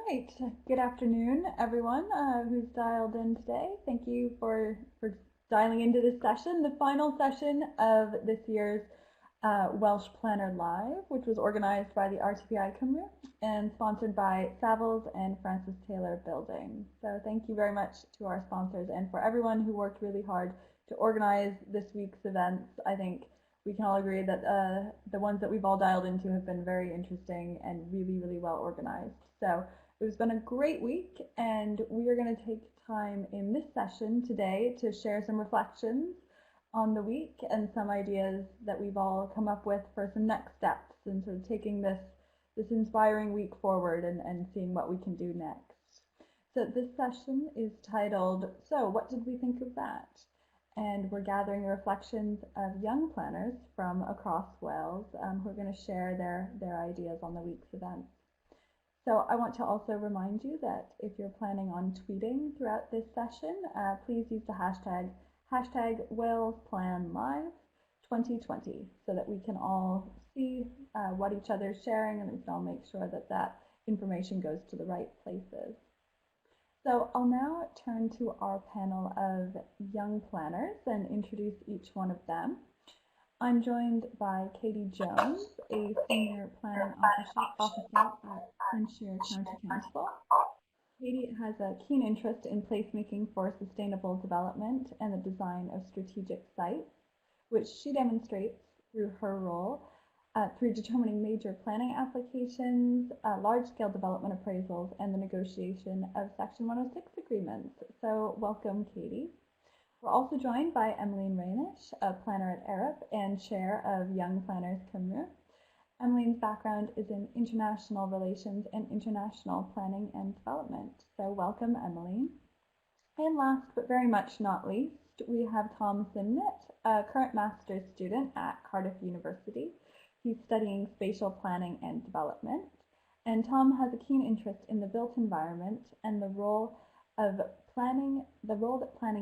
right. Good afternoon, everyone who's dialed in today. Thank you for dialing into this session, the final session of this year's Welsh Planner Live, which was organized by the RTPI Cymru and sponsored by Savills and Francis Taylor Building. So thank you very much to our sponsors and for everyone who worked really hard to organize this week's events. I think we can all agree that the ones that we've all dialed into have been very interesting and really, really well organized. So it's been a great week, and we are going to take time in this session today to share some reflections on the week and some ideas that we've all come up with for some next steps and sort of taking this inspiring week forward and seeing what we can do next. So this session is titled, So What Did We Think of That? And we're gathering the reflections of young planners from across Wales who are going to share their ideas on the week's events. So I want to also remind you that if you're planning on tweeting throughout this session, please use the hashtag WalesPlanLive2020 so that we can all see what each other is sharing and we can all make sure that that information goes to the right places. So I'll now turn to our panel of young planners and introduce each one of them. I'm joined by Katie Jones, a senior planning officer at Flintshire County Council. Katie has a keen interest in placemaking for sustainable development and the design of strategic sites, which she demonstrates through her role through determining major planning applications, large-scale development appraisals, and the negotiation of Section 106 agreements. So welcome, Katie. We're also joined by Emmeline Reynish, a planner at Arup and chair of Young Planners Cymru. Emmeline's background is in international relations and international planning and development. So welcome, Emmeline. And last but very much not least, we have Thom Simnett, a current master's student at Cardiff University. He's studying spatial planning and development. And Thom has a keen interest in the built environment and the role that planning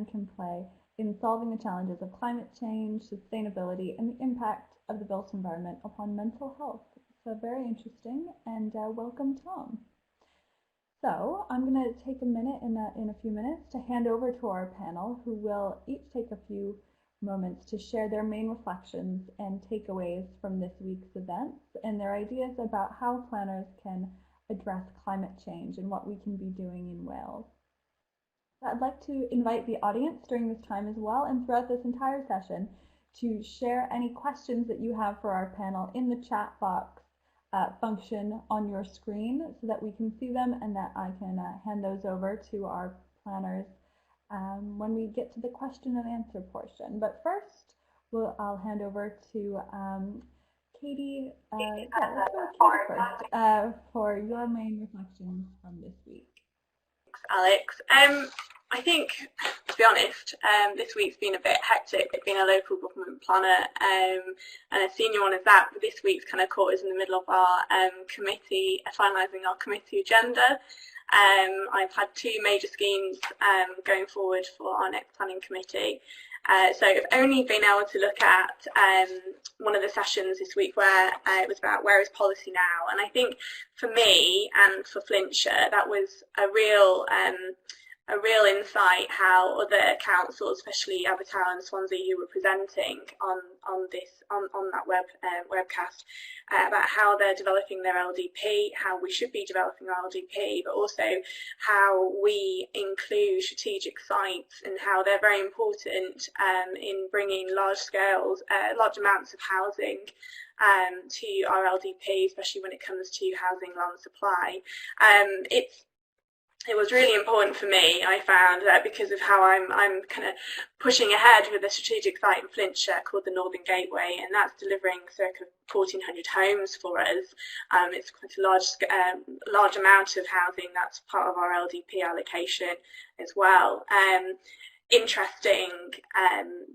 can play in solving the challenges of climate change, sustainability, and the impact of the built environment upon mental health. So very interesting, and welcome, Thom. So I'm going to take a minute in a few minutes to hand over to our panel, who will each take a few moments to share their main reflections and takeaways from this week's events and their ideas about how planners can address climate change and what we can be doing in Wales. I'd like to invite the audience during this time as well and throughout this entire session to share any questions that you have for our panel in the chat box function on your screen so that we can see them and that I can hand those over to our planners when we get to the question and answer portion. But first, I'll hand over to Katie. Let's go with Katie first for your main reflections from this week. Thanks, Alex. I think, to be honest, this week's been a bit hectic. Being a local government planner and a senior one of that, but this week's kind of caught us in the middle of our committee, finalising our committee agenda. I've had two major schemes going forward for our next planning committee. So I've only been able to look at one of the sessions this week where it was about where is policy now, and I think for me and for Flintshire that was a real insight how other councils, especially Abertawe and Swansea, who were presenting on that webcast about how they're developing their LDP, how we should be developing our LDP, but also how we include strategic sites and how they're very important in bringing large amounts of housing to our LDP, especially when it comes to housing land supply. It was really important for me, I found, because of how I'm kind of pushing ahead with a strategic site in Flintshire called the Northern Gateway, and that's delivering circa 1,400 homes for us. It's quite a large amount of housing that's part of our LDP allocation as well. Interesting,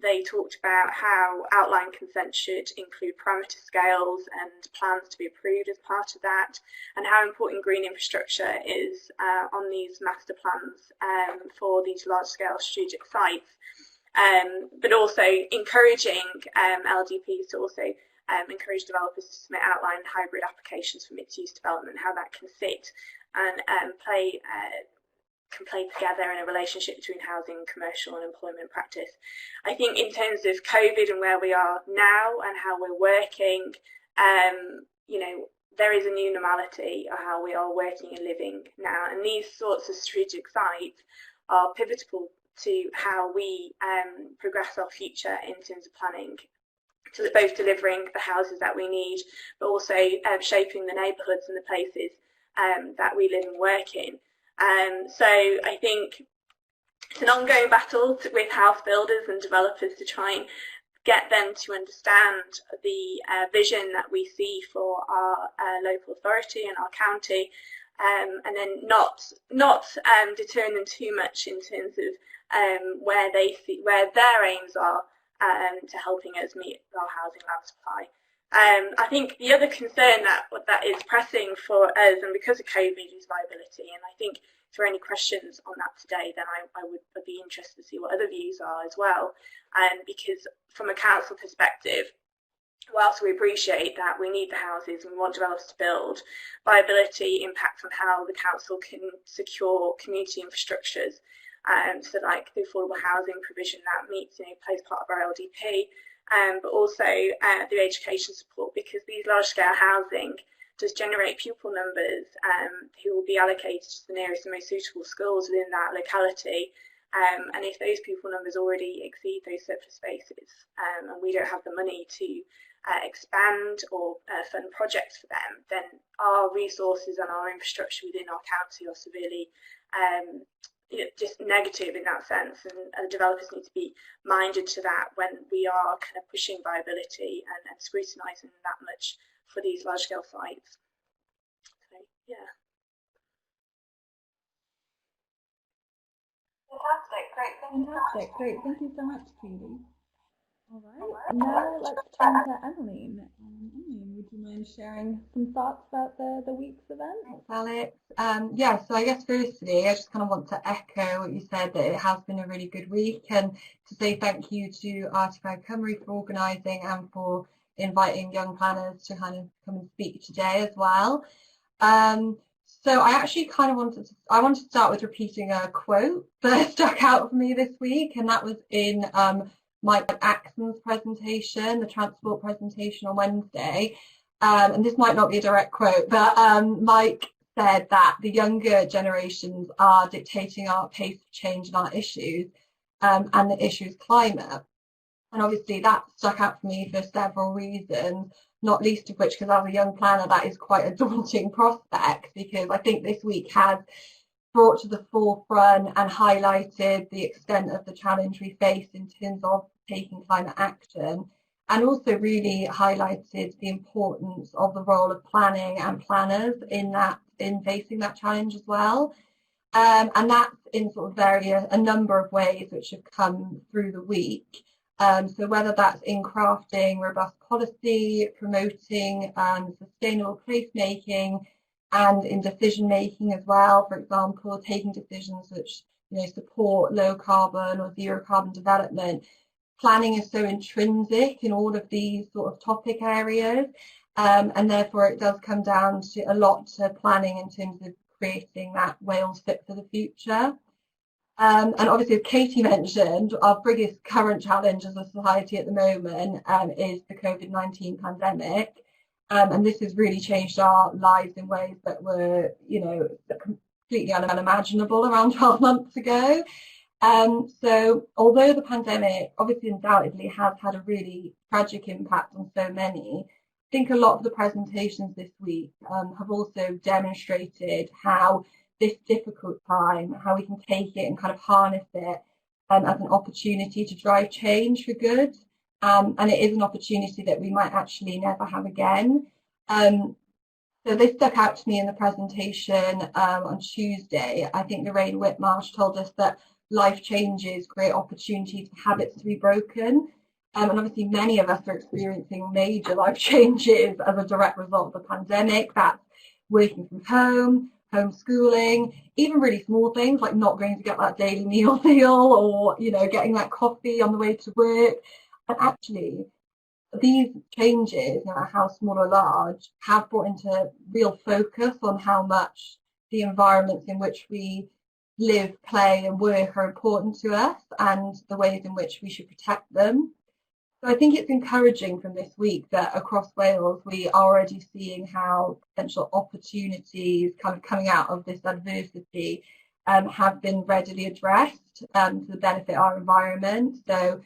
they talked about how outline consent should include parameter scales and plans to be approved as part of that, and how important green infrastructure is on these master plans for these large-scale strategic sites, but also encouraging LDPs to also encourage developers to submit outline hybrid applications for mixed-use development, how that can sit and can play together in a relationship between housing, commercial and employment practice. I think in terms of COVID and where we are now and how we're working, you know, there is a new normality of how we are working and living now, and these sorts of strategic sites are pivotal to how we progress our future in terms of planning, so that both delivering the houses that we need, but also shaping the neighbourhoods and the places that we live and work in. So I think it's an ongoing battle with house builders and developers to try and get them to understand the vision that we see for our local authority and our county, and then not deterring them too much in terms of where their aims are to helping us meet our housing land supply. I think the other concern that is pressing for us, and because of COVID, is viability. And I think if there are any questions on that today, then I would be interested to see what other views are as well. Because from a council perspective, whilst we appreciate that we need the houses and we want developers to build, viability impacts on how the council can secure community infrastructures. So like the affordable housing provision that meets, plays part of our LDP, but also the education support, because these large-scale housing does generate pupil numbers who will be allocated to the nearest and most suitable schools within that locality. And if those pupil numbers already exceed those surplus spaces, and we don't have the money to expand or fund projects for them, then our resources and our infrastructure within our county are severely just negative in that sense, and developers need to be minded to that when we are kind of pushing viability and scrutinising that much for these large-scale sites. So, yeah. Fantastic, great. Thank you so much, Katie. All right, now let's turn to Emmeline. Emmeline, would you mind sharing some thoughts about the week's event? Thanks, Alex. Yeah, so I guess firstly, I just kind of want to echo what you said, that it has been a really good week, and to say thank you to Cardiff Cymru for organising and for inviting young planners to kind of come and speak today as well. So I actually kind of wanted to start with repeating a quote that stuck out for me this week, and that was in Mike Axon's presentation, the transport presentation on Wednesday. And this might not be a direct quote, but Mike said that the younger generations are dictating our pace of change and our issues, and the issue is climate. And obviously that stuck out for me for several reasons, not least of which because as a young planner that is quite a daunting prospect, because I think this week has brought to the forefront and highlighted the extent of the challenge we face in terms of taking climate action, and also really highlighted the importance of the role of planning and planners in facing that challenge as well. And that's in sort of a number of ways which have come through the week. So whether that's in crafting robust policy, promoting sustainable placemaking, and in decision making as well, for example, taking decisions which support low carbon or zero carbon development. Planning is so intrinsic in all of these sort of topic areas, and therefore it does come down to a lot to planning in terms of creating that Wales fit for the future. And obviously, as Katie mentioned, our biggest current challenge as a society at the moment is the COVID-19 pandemic. And this has really changed our lives in ways that were, completely unimaginable around 12 months ago. So although the pandemic obviously undoubtedly has had a really tragic impact on so many, I think a lot of the presentations this week have also demonstrated how this difficult time, how we can take it and kind of harness it as an opportunity to drive change for good. And it is an opportunity that we might actually never have again. So this stuck out to me in the presentation on Tuesday. I think Lorraine Whitmarsh told us that life changes create opportunities for habits to be broken. And obviously many of us are experiencing major life changes as a direct result of the pandemic. That's working from home, homeschooling, even really small things like not going to get that daily meal or, getting that coffee on the way to work. And actually, these changes, no matter how small or large, have brought into real focus on how much the environments in which we live, play and work are important to us and the ways in which we should protect them. So I think it's encouraging from this week that across Wales we are already seeing how potential opportunities kind of coming out of this adversity have been readily addressed to the benefit of our environment. So,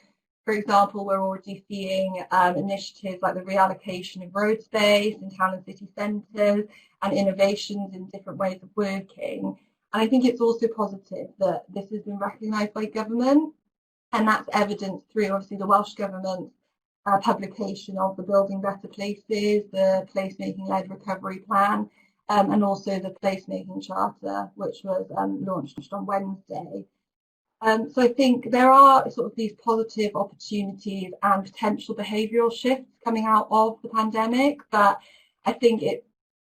for example, we're already seeing initiatives like the reallocation of road space in town and city centres and innovations in different ways of working. And I think it's also positive that this has been recognised by government, and that's evidenced through obviously the Welsh Government's publication of the Building Better Places, the Placemaking-led Recovery Plan, and also the Placemaking Charter, which was launched on Wednesday. So I think there are sort of these positive opportunities and potential behavioural shifts coming out of the pandemic, but I think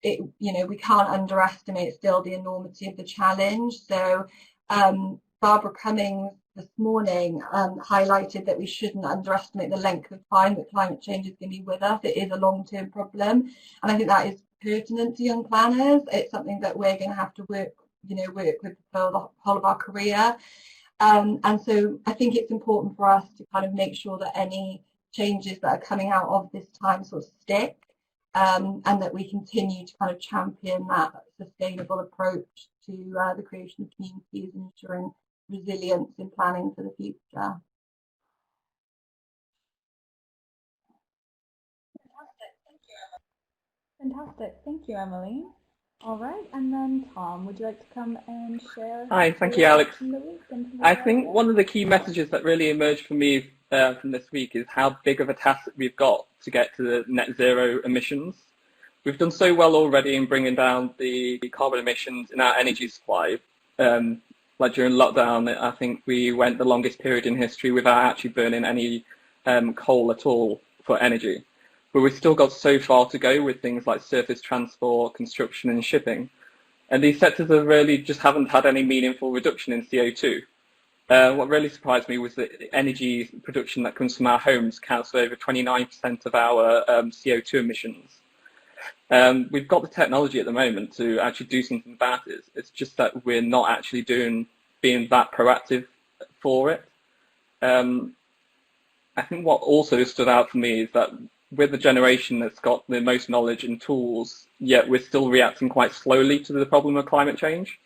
we can't underestimate still the enormity of the challenge. So Barbara Cummings this morning highlighted that we shouldn't underestimate the length of time that climate change is going to be with us. It is a long-term problem, and I think that is pertinent to young planners. It's something that we're going to have to work with for the whole of our career. And so I think it's important for us to kind of make sure that any changes that are coming out of this time sort of stick, and that we continue to kind of champion that sustainable approach to the creation of communities and ensuring resilience in planning for the future. Fantastic. Thank you, Emily. All right, and then Tom, would you like to come and share? Hi, thank you, Alex. I think one of the key messages that really emerged for me from this week is how big of a task we've got to get to the net zero emissions. We've done so well already in bringing down the carbon emissions in our energy supply. Like during lockdown, I think we went the longest period in history without actually burning any coal at all for energy. But we've still got so far to go with things like surface transport, construction and shipping. And these sectors have really just haven't had any meaningful reduction in CO2. What really surprised me was that energy production that comes from our homes counts for over 29% of our CO2 emissions. We've got the technology at the moment to actually do something about it. It's just that we're not actually being that proactive for it. I think what also stood out for me is that we're the generation that's got the most knowledge and tools, yet we're still reacting quite slowly to the problem of climate change.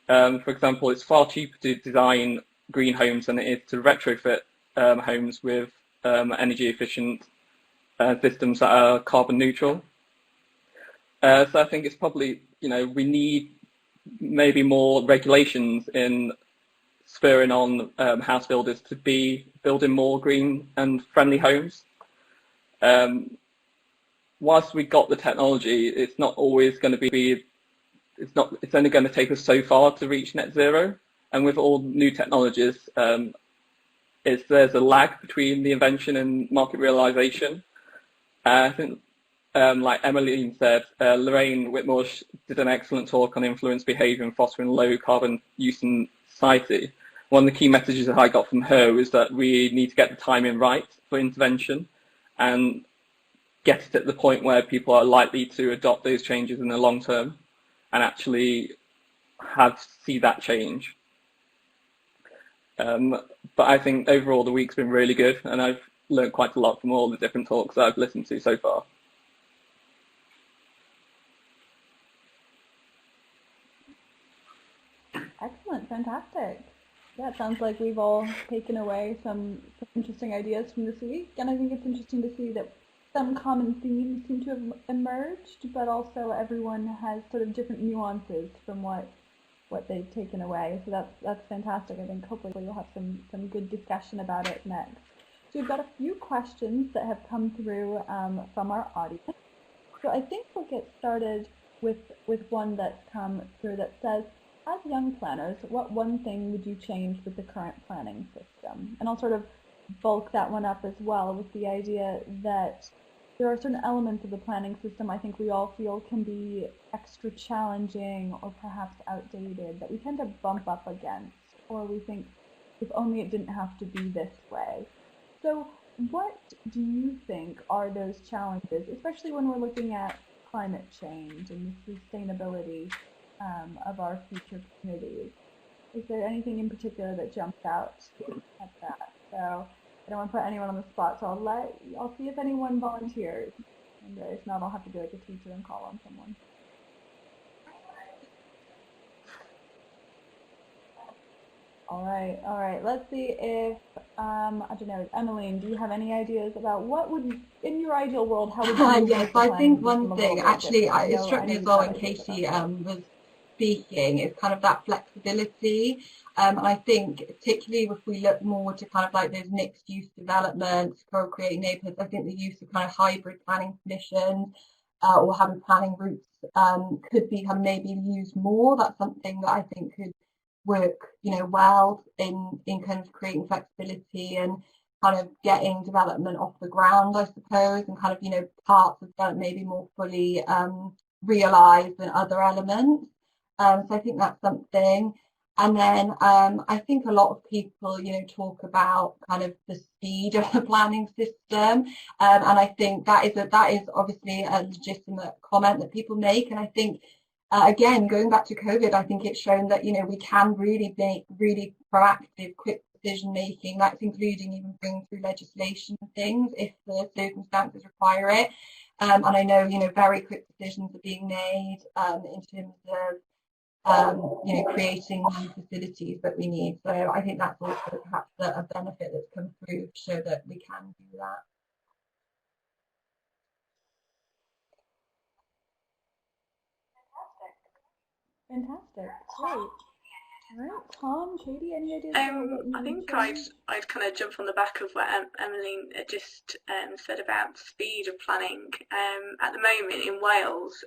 For example, it's far cheaper to design green homes than it is to retrofit homes with energy efficient systems that are carbon neutral. So I think it's probably, we need maybe more regulations in spurring on house builders to be building more green and friendly homes. Whilst we got the technology, it's not always going to be, it's only going to take us so far to reach net zero. And with all new technologies, there's a lag between the invention and market realization. I think, like Emmeline said, Lorraine Whitmore did an excellent talk on influence behaviour and fostering low carbon use in society. One of the key messages that I got from her was that we need to get the timing right for intervention and get it at the point where people are likely to adopt those changes in the long term and actually see that change. But I think overall the week's been really good, and I've learned quite a lot from all the different talks that I've listened to so far. Excellent, fantastic. Yeah, it sounds like we've all taken away some interesting ideas from this week, and I think it's interesting to see that some common themes seem to have emerged, but also everyone has sort of different nuances from what they've taken away. So that's fantastic. I think hopefully we'll have some good discussion about it next. So we've got a few questions that have come through from our audience. So I think we'll get started with one that's come through that says, as young planners, what one thing would you change with the current planning system? And I'll sort of bulk that one up as well with the idea that there are certain elements of the planning system I think we all feel can be extra challenging or perhaps outdated that we tend to bump up against, or we think if only it didn't have to be this way. So what do you think are those challenges, especially when we're looking at climate change and sustainability? of our future communities. Is there anything in particular that jumped out at that? So I don't want to put anyone on the spot, so I'll see if anyone volunteers, and if not, I'll have to be like a teacher and call on someone. All right. Let's see if I don't know, Emmeline, do you have any ideas about what would, in your ideal world, how would you? Yes, I think one thing actually it struck me as well when Katie was speaking is kind of that flexibility. And I think particularly if we look more to kind of like those mixed use developments, co-creating neighbourhoods, I think the use of kind of hybrid planning permissions or having planning routes could be maybe used more. That's something that I think could work, well in kind of creating flexibility and kind of getting development off the ground, I suppose, and kind of, parts of development maybe more fully realised than other elements. So I think that's something. And then I think a lot of people, talk about kind of the speed of the planning system. And I think that is obviously a legitimate comment that people make. And I think, again, going back to COVID, I think it's shown that, we can really make really proactive, quick decision making. That's including even bringing through legislation and things if the circumstances require it. And I know, very quick decisions are being made in terms of, creating new facilities that we need. So I think that's also perhaps a benefit that's come through to show that we can do that. Fantastic. Great. All right, Thom, Katie, any ideas? I think I'd kind of jump on the back of what Emmeline just said about the speed of planning. At the moment in Wales,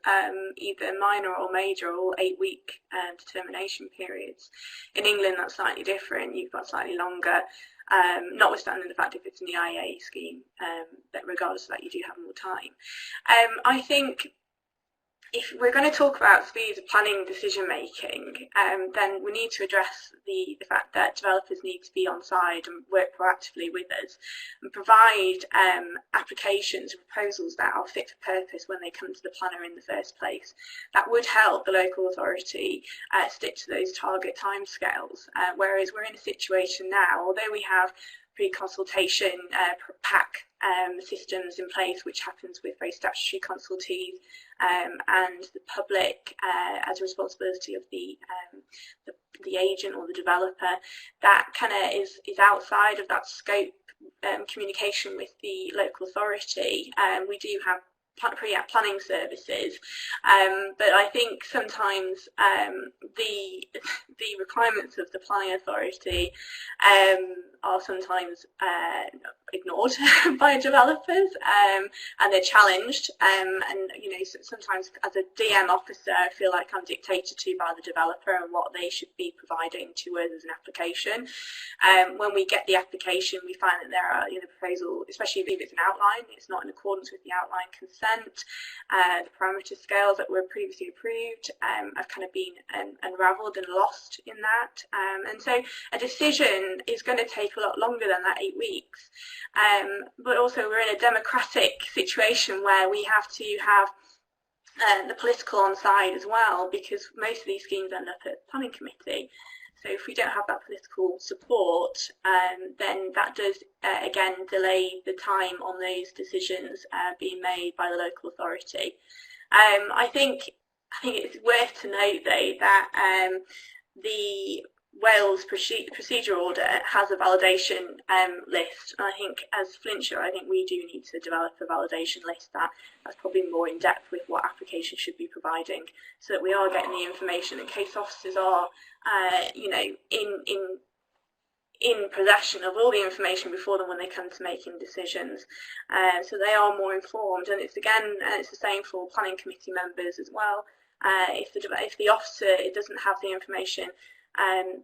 either minor or major are all 8-week determination periods. In England, that's slightly different. You've got slightly longer, notwithstanding the fact if it's an EIA scheme, that regardless of that, you do have more time. I think if we're going to talk about speed of planning decision making, then we need to address the fact that developers need to be on side and work proactively with us and provide applications and proposals that are fit for purpose when they come to the planner in the first place. That would help the local authority stick to those target timescales, whereas we're in a situation now, although we have pre-consultation pack systems in place, which happens with very statutory consultees, and the public as a responsibility of the agent or the developer. That kind of is outside of that scope communication with the local authority. We do have pre-app planning services, but I think sometimes the requirements of the planning authority are sometimes ignored by developers, and they're challenged, and sometimes as a DM officer I feel like I'm dictated to by the developer and what they should be providing to us as an application. When we get the application, we find that there are proposal, especially if it's an outline, it's not in accordance with the outline consent. The parameter scales that were previously approved have kind of been unravelled and lost in that, and so a decision is going to take a lot longer than that 8 weeks. But also we're in a democratic situation where we have to have the political on side as well, because most of these schemes end up at planning committee. So if we don't have that political support, then that does again delay the time on those decisions being made by the local authority. I think it's worth to note though that the Wales procedure order has a validation list, and I think as Flintshire, I think we do need to develop a validation list that's probably more in depth with what applications should be providing, so that we are getting the information, and case officers are in possession of all the information before them when they come to making decisions, so they are more informed. And it's the same for planning committee members as well. If the officer doesn't have the information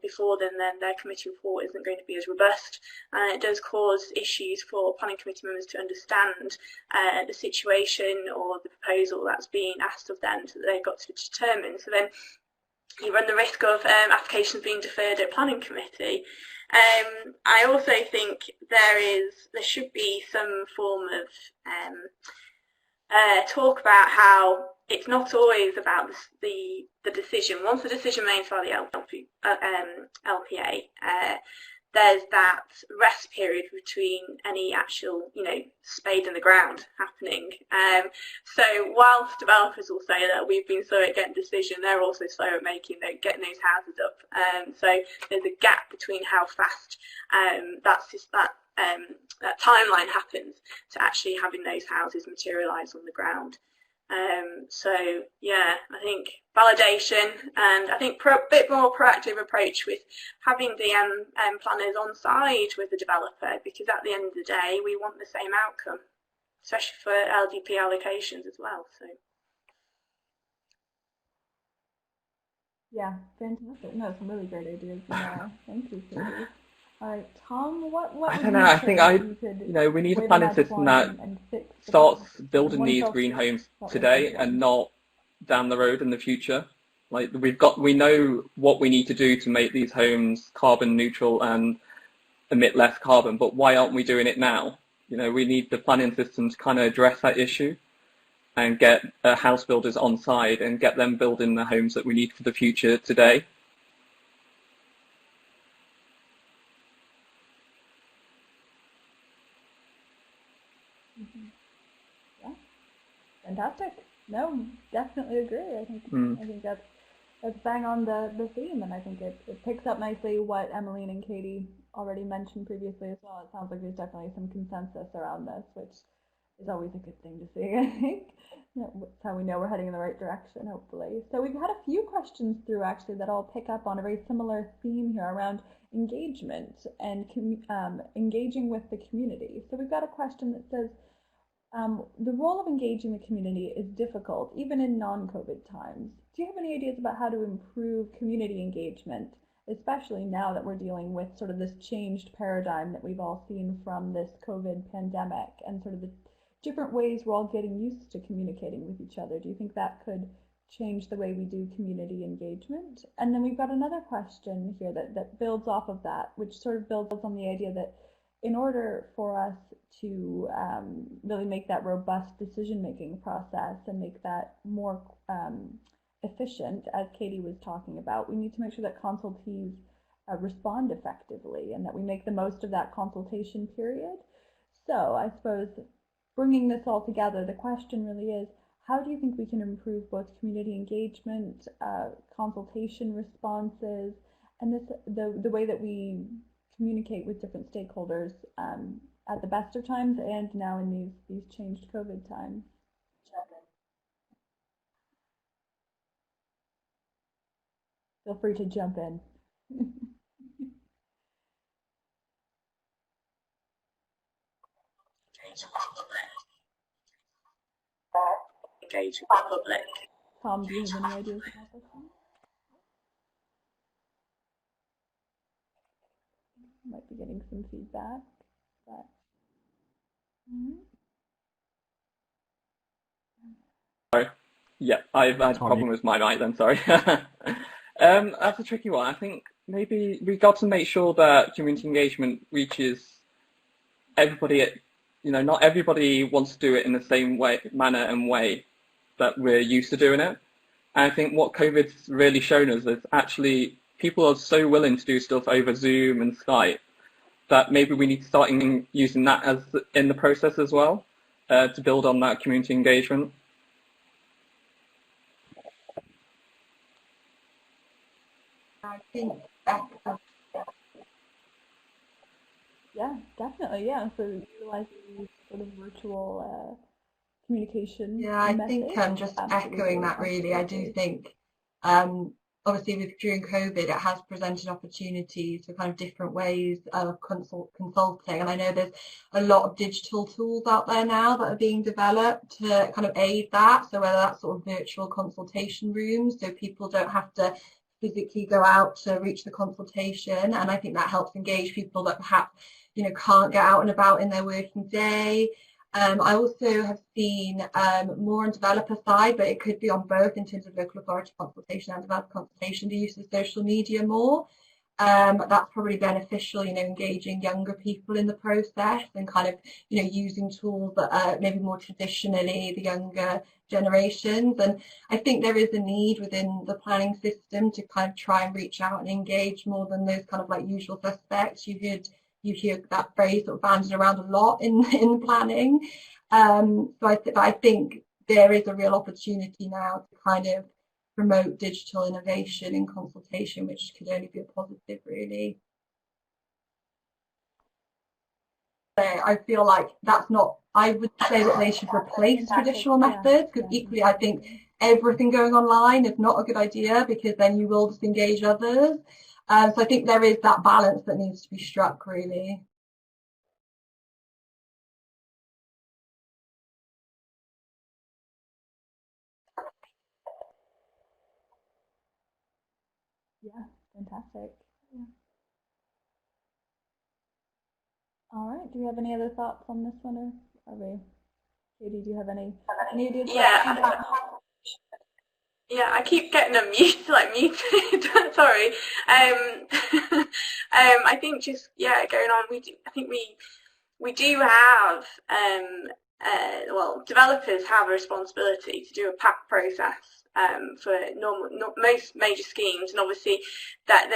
before then their committee report isn't going to be as robust, and it does cause issues for planning committee members to understand the situation or the proposal that's being asked of them, so that they've got to determine. So then you run the risk of applications being deferred at planning committee. I also think there should be some form of talk about how it's not always about the decision. Once the decision made by the LPA, there's that rest period between any actual, spade in the ground happening. So whilst developers will say that we've been slow at getting decision, they're also slow at getting those houses up. So there's a gap between how fast that timeline happens to actually having those houses materialise on the ground. So yeah, I think validation, and I think a bit more proactive approach with having the planners on side with the developer, because at the end of the day we want the same outcome, especially for LDP allocations as well. So yeah, fantastic. No, some really great ideas. Thank you, Katie. All right, Tom, what I don't know. I think we need a planning system that starts building these green homes today and not down the road in the future. Like we know what we need to do to make these homes carbon neutral and emit less carbon, but why aren't we doing it now? We need the planning system to kind of address that issue and get house builders on side and get them building the homes that we need for the future today. Yeah, fantastic. No, definitely agree. I think that's bang on the theme, and I think it picks up nicely what Emmeline and Katie already mentioned previously as well. It sounds like there's definitely some consensus around this, which is always a good thing to see, I think. That's how we know we're heading in the right direction, hopefully. So we've had a few questions through, actually, that I'll pick up on a very similar theme here around engagement and engaging with the community. So we've got a question that says, the role of engaging the community is difficult, even in non-COVID times. Do you have any ideas about how to improve community engagement, especially now that we're dealing with sort of this changed paradigm that we've all seen from this COVID pandemic and sort of the different ways we're all getting used to communicating with each other? Do you think that could change the way we do community engagement? And then we've got another question here that builds off of that, which sort of builds on the idea that in order for us to really make that robust decision-making process and make that more efficient, as Katie was talking about, we need to make sure that consultees respond effectively and that we make the most of that consultation period. So I suppose bringing this all together, the question really is, how do you think we can improve both community engagement, consultation responses, and the way that we communicate with different stakeholders at the best of times and now in these changed COVID times? Feel free to jump in. Engage with the public. Tom, do you have any ideas about this one? Might be getting some feedback, but Sorry. Yeah, I've had a problem with my mic then, sorry. That's a tricky one. I think maybe we got to make sure that community engagement reaches everybody. Not everybody wants to do it in the same manner and way that we're used to doing it. And I think what COVID's really shown us is actually people are so willing to do stuff over Zoom and Skype that maybe we need to start using that as in the process as well to build on that community engagement. I think yeah, definitely, yeah. So utilizing these sort of virtual communication. Yeah, I think just echoing that really, I do think obviously during COVID it has presented opportunities for kind of different ways of consulting, and I know there's a lot of digital tools out there now that are being developed to kind of aid that. So whether that's sort of virtual consultation rooms, so people don't have to physically go out to reach the consultation, and I think that helps engage people that perhaps can't get out and about in their working day. I also have seen more on developer side, but it could be on both in terms of local authority consultation and developer consultation, the use of social media more. That's probably beneficial, engaging younger people in the process and kind of, using tools that are maybe more traditionally the younger generations. And I think there is a need within the planning system to kind of try and reach out and engage more than those kind of like usual suspects. You hear that phrase sort of bandied around a lot in planning. So I think there is a real opportunity now to kind of promote digital innovation in consultation, which could only be a positive, really. So I feel like that's not, I would say that they should replace traditional methods, because equally I think everything going online is not a good idea, because then you will disengage others. So I think there is that balance that needs to be struck, really. Yeah, fantastic. Yeah. All right. Do you have any other thoughts on this one, or are we? Katie, do you have any ideas? Yeah, I keep getting muted. Sorry. I think just going on. I think we do have well, developers have a responsibility to do a PAC process for most major schemes, and obviously that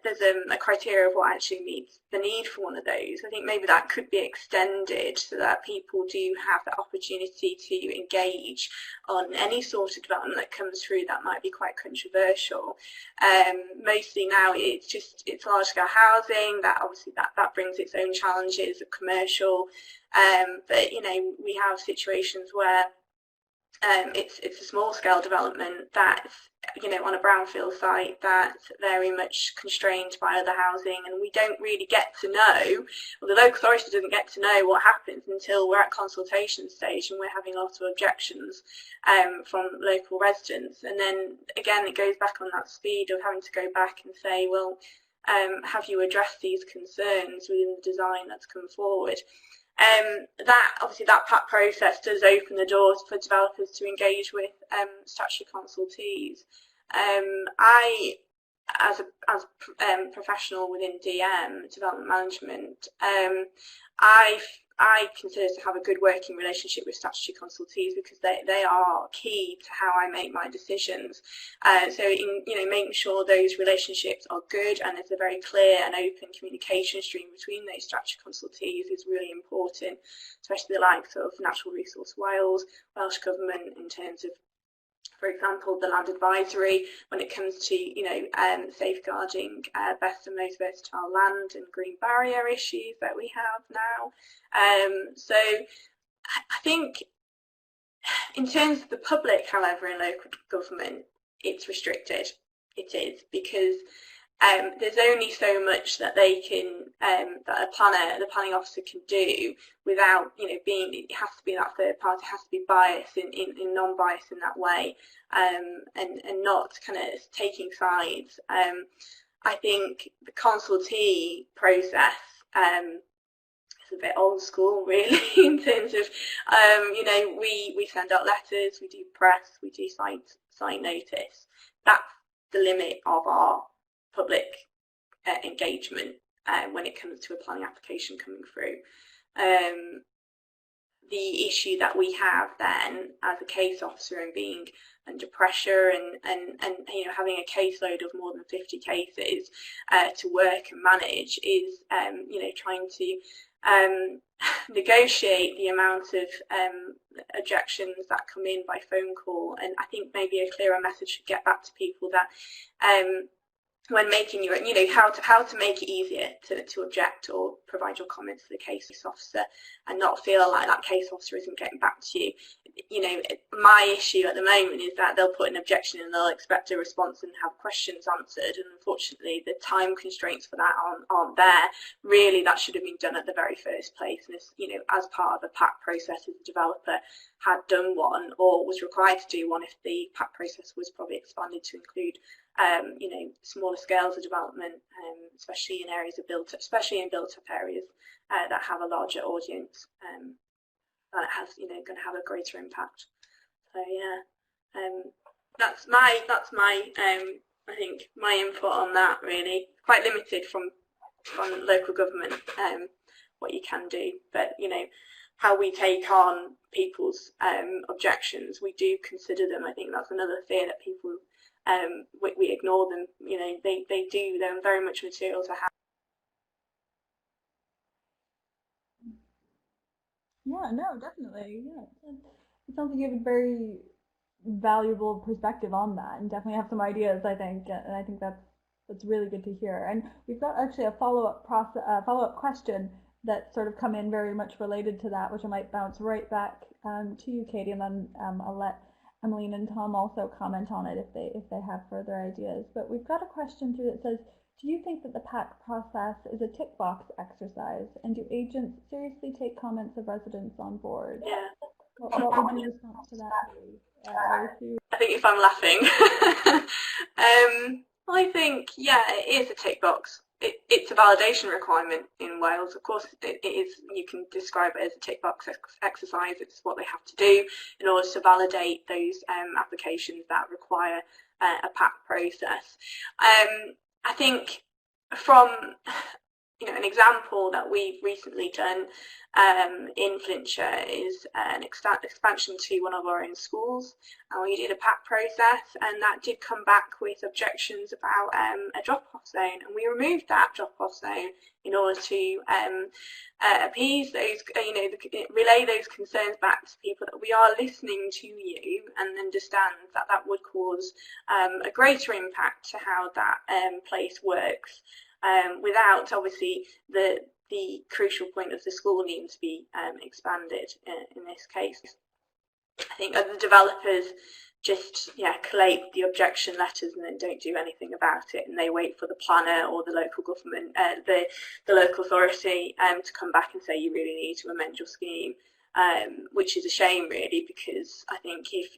there's a criteria of what actually meets the need for one of those. I think maybe that could be extended so that people do have the opportunity to engage on any sort of development that comes through that might be quite controversial. Mostly now it's large scale housing, that obviously that brings its own challenges of commercial, but we have situations where it's a small scale development that's on a brownfield site that's very much constrained by other housing, and we don't really get to know, or the local authority doesn't get to know what happens until we're at consultation stage and we're having lots of objections from local residents. And then again it goes back on that speed of having to go back and say, well, have you addressed these concerns within the design that's come forward? That PAC process does open the doors for developers to engage with statutory consultees. I, as a professional within DM, development management, I consider to have a good working relationship with statutory consultees, because they are key to how I make my decisions. So in making sure those relationships are good and there's a very clear and open communication stream between those statutory consultees is really important, especially the likes of Natural Resource Wales, Welsh Government, in terms of, for example, the land advisory when it comes to safeguarding best and most versatile land and green barrier issues that we have now. So I think in terms of the public, however, in local government, it's restricted. It is, because there's only so much that they can, that the planning officer can do without, it has to be that third party, it has to be biased in non-bias in that way, and not kind of taking sides. I think the consultee process is a bit old school, really, in terms of, we send out letters, we do press, we do site notice. That's the limit of our public engagement when it comes to a planning application coming through. The issue that we have then as a case officer and being under pressure and having a caseload of more than 50 cases to work and manage is trying to negotiate the amount of objections that come in by phone call. And I think maybe a clearer message should get back to people that when making your, how to make it easier to object or provide your comments to the case officer, and not feel like that case officer isn't getting back to you. My issue at the moment is that they'll put an objection and they'll expect a response and have questions answered, and unfortunately the time constraints for that aren't there. Really, that should have been done at the very first place, and as part of the PAC process, if the developer had done one or was required to do one, if the PAC process was probably expanded to include smaller scales of development, especially in areas of especially in built-up areas that have a larger audience, that has going to have a greater impact. So yeah, that's my I think my input on that, really. quite limited from local government what you can do. But how we take on people's objections, we do consider them. I think that's another fear that people we ignore them. They're very much material to have. Yeah, no, definitely. Yeah, it sounds like you have a very valuable perspective on that, and definitely have some ideas, I think, and I think that's really good to hear. And we've got actually a follow-up question that's sort of come in very much related to that, which I might bounce right back to you, Katie, and then I'll let Emmeline and Thom also comment on it if they have further ideas. But we've got a question through that says, do you think that the PAC process is a tick box exercise, and do agents seriously take comments of residents on board? Yeah. What would your response to that be? I think if I'm laughing, I think, yeah, it is a tick box. It's a validation requirement in Wales. Of course, it is. You can describe it as a tick box exercise. It's what they have to do in order to validate those applications that require a PAC process. I think from an example that we've recently done in Flintshire is an expansion to one of our own schools, and we did a PAC process, and that did come back with objections about a drop-off zone, and we removed that drop-off zone in order to appease those, relay those concerns back to people that we are listening to you and understand that that would cause a greater impact to how that place works. Without obviously the crucial point of the school needing to be expanded in this case. I think other developers just collate the objection letters and then don't do anything about it, and they wait for the planner or the local government, the local authority to come back and say you really need to amend your scheme, which is a shame really, because I think if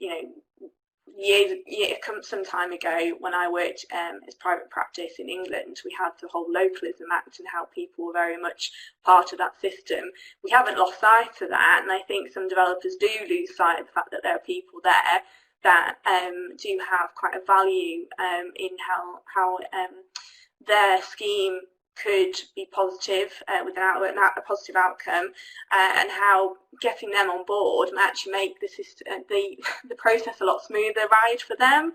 some time ago when I worked as private practice in England, we had the whole Localism Act and how people were very much part of that system. We haven't lost sight of that, and I think some developers do lose sight of the fact that there are people there that do have quite a value in how their scheme could be positive without a positive outcome, and how getting them on board and actually make the system, the process a lot smoother ride for them.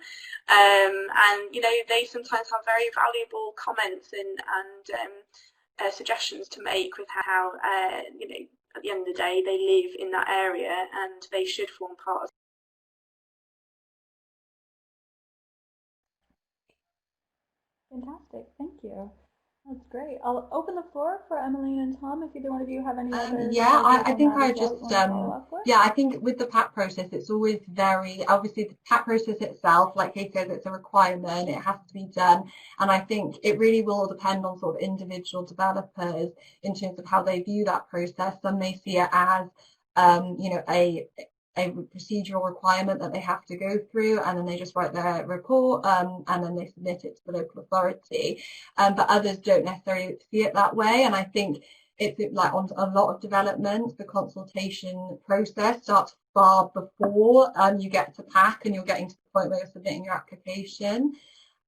And they sometimes have very valuable comments and suggestions to make with how at the end of the day they live in that area and they should form part of. Fantastic, thank you. That's great. I'll open the floor for Emmeline and Thom if either one of you have any other. I think I just I think with the PAC process, it's always very obviously the PAC process itself, like Kate says, it's a requirement, it has to be done, and I think it really will depend on sort of individual developers in terms of how they view that process. Some may see it as a procedural requirement that they have to go through, and then they just write their report and then they submit it to the local authority. But others don't necessarily see it that way, and I think it's like on a lot of developments, the consultation process starts far before you get to PAC and you're getting to the point where you're submitting your application.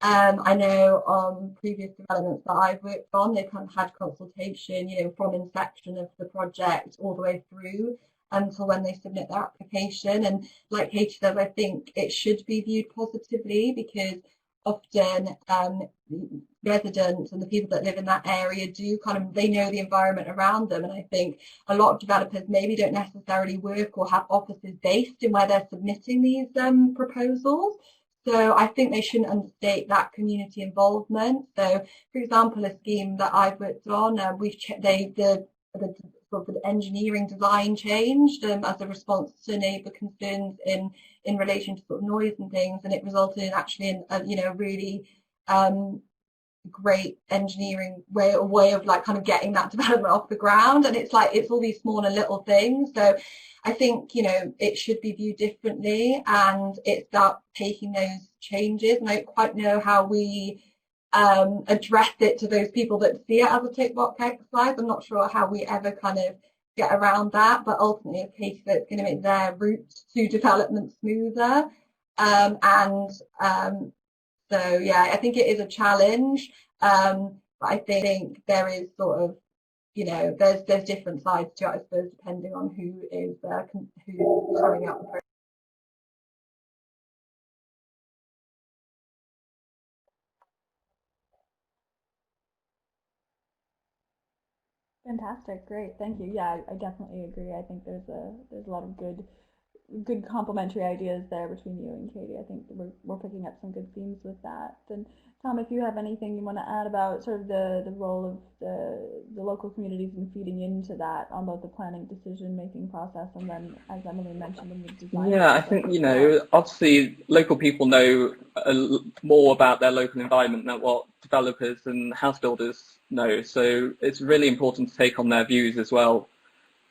I know on previous developments that I've worked on, they've kind of had consultation, from inception of the project all the way through until when they submit their application. And like Katie says, I think it should be viewed positively, because often residents and the people that live in that area they know the environment around them, and I think a lot of developers maybe don't necessarily work or have offices based in where they're submitting these proposals. So I think they shouldn't understate that community involvement. So, for example, a scheme that I've worked on, the engineering design changed as a response to neighbour concerns in relation to sort of noise and things, and it resulted in actually in a really great engineering way of like kind of getting that development off the ground. And it's all these smaller little things. So I think it should be viewed differently, and it's about taking those changes. And I don't quite know how we address it to those people that see it as a tick box exercise. I'm not sure how we ever kind of get around that, but ultimately a case that's going to make their route to development smoother. So yeah, I think it is a challenge, but I think there is sort of, you know, there's different sides to it, I suppose, depending on who is who's carrying out the process. Fantastic, great, thank you. Yeah, I definitely agree. I think there's a lot of good complementary ideas there between you and Katie. I think we're picking up some good themes with that. And Thom, if you have anything you want to add about sort of the role of the local communities in feeding into that on both the planning decision making process and then, as Emily mentioned, in the design. Yeah, I think, you know, obviously local people know more about their local environment than what developers and house builders know. So it's really important to take on their views as well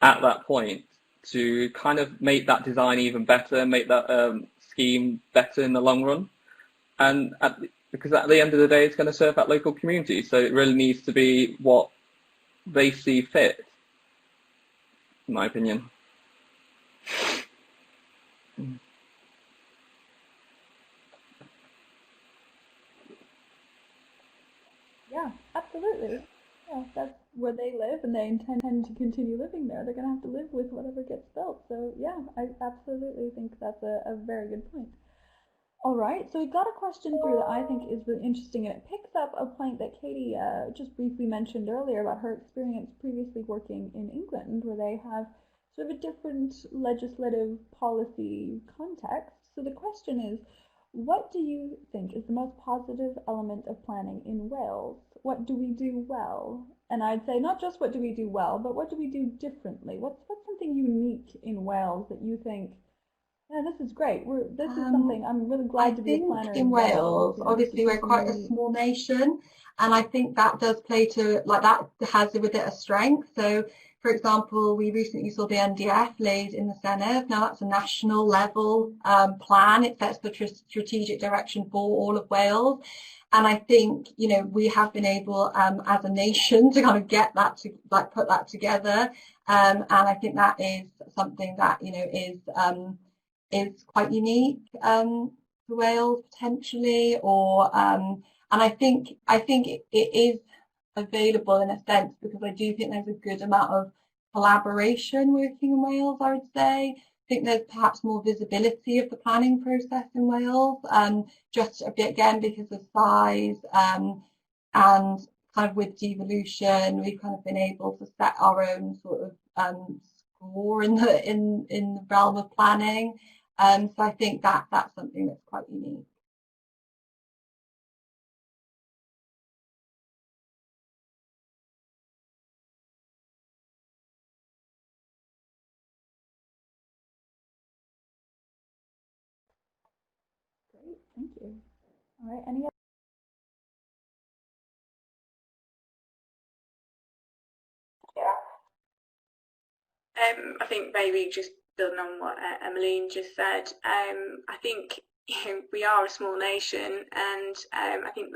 at that point, to kind of make that design even better, make that scheme better in the long run. And because at the end of the day, it's going to serve that local community. So it really needs to be what they see fit, in my opinion. Yeah, absolutely. Yeah, that's where they live and they intend to continue living there. They're going to have to live with whatever gets built. So yeah, I absolutely think that's a very good point. All right, so we got a question through that I think is really interesting, and it picks up a point that Katie just briefly mentioned earlier about her experience previously working in England, where they have sort of a different legislative policy context. So the question is, what do you think is the most positive element of planning in Wales? What do we do well? And I'd say not just what do we do well, but what do we do differently? What's something unique in Wales that you think, yeah, this is great. This is something I'm really glad to be a planner in Wales. Obviously, we're quite a small nation, and I think that does play to, like, that has with it a strength. So, for example, we recently saw the NDF laid in the Senedd. Now that's a national level plan. It sets the strategic direction for all of Wales. And I think, you know, we have been able as a nation to kind of get that to, like, put that together. And I think that is something that, you know, is quite unique to Wales potentially, or and I think it is available in a sense because I do think there's a good amount of collaboration working in Wales, I would say. I think there's perhaps more visibility of the planning process in Wales, just a bit again because of size, and kind of with devolution, we've kind of been able to set our own sort of score in the realm of planning. So I think that's something that's quite unique. Great, thank you. All right, any other? I think maybe just building on what Emmeline just said, I think we are a small nation, and I think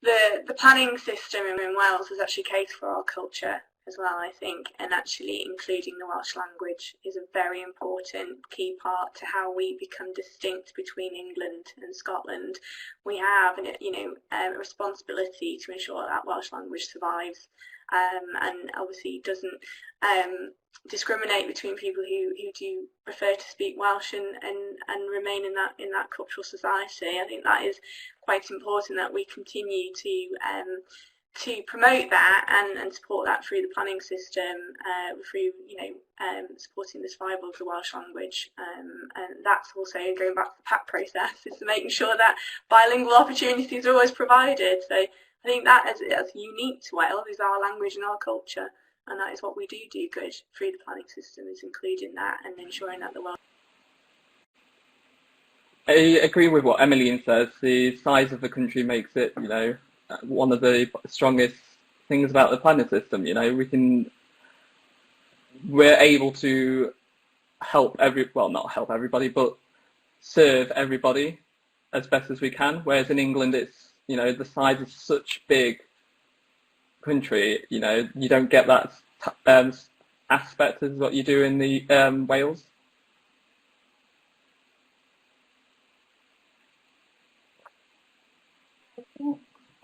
the planning system in Wales is actually catered for our culture as well, I think, and actually including the Welsh language is a very important key part to how we become distinct between England and Scotland. We have, you know, a responsibility to ensure that Welsh language survives, and obviously doesn't discriminate between people who do prefer to speak Welsh and remain in that cultural society. I think that is quite important that we continue to promote that and support that through the planning system, through, you know, supporting the survival of the Welsh language, and that's also going back to the PAC process, is making sure that bilingual opportunities are always provided. So I think that as unique to Wales is our language and our culture, and that is what we do good through the planning system, is including that and ensuring that the Welsh. I agree with what Emmeline says. The size of the country makes it, you know, one of the strongest things about the planning system. You know, we're able to help not help everybody, but serve everybody as best as we can. Whereas in England, it's, you know, the size is such big country, you know, you don't get that aspect as what you do in the Wales.